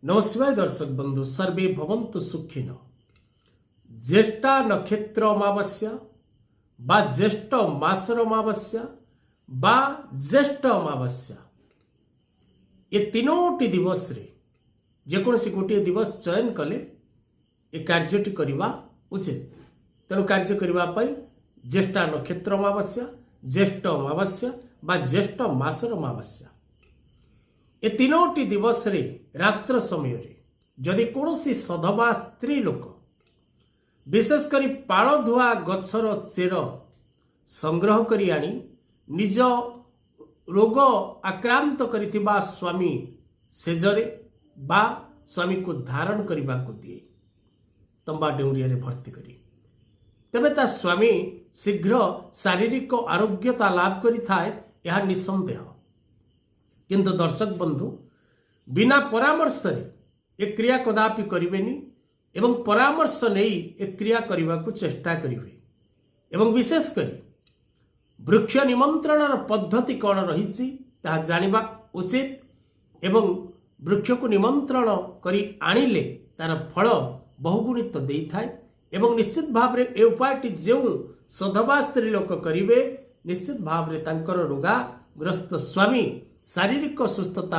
नमस्कार दर्शक बंधु सर्वे भवन्तु सुखिन। ज्येष्ठा नक्षत्र अमावास्या बा ज्येष्ठ मासर अमावास्या बा ज्येष्ठ अमावास्या ये तीनोटी दिवस रे जेकोसी गोटे दिवस चयन कले ए कार्यटी करवा उचित। तेणु कार्य करने ज्येष्ठा नक्षत्र अमावास्या ज्येष्ठ अमावास्या बा ज्येष्ठ मासर अमावास्या ए तीनोटी दिवस रे रात्र समय रे जदि कौनसी सधवा स्त्री लोक विशेषकर पालधुआ गछर चेर संग्रह करी आनी निज रोग आक्रांत करिथिबा स्वामी सेजरे बा स्वामी को धारण करने को दिए तंबा डेउरिया रे भर्ती करी तेबे ता स्वामी शीघ्र शारीरिक आरोग्यता लाभ करि थाए यह निसंदेह। किंतु दर्शक बंधु बिना परामर्श रे एक क्रिया कदापि करिवेनी एवं परामर्श नहीं एक क्रिया करने को चेष्टा करिवे एवं विशेष करी वृक्ष निमंत्रण पद्धति कौन रही जानिबा उचित एवं वृक्ष को निमंत्रण करी आनिले तार फल बहुगुणित देई थाए एवं निश्चित भाव रे ए उपायटी जो सधवा स्त्री लोक करिवे निश्चित भाव रे तांकर रोगाग्रस्त स्वामी शारीरिक सुस्थता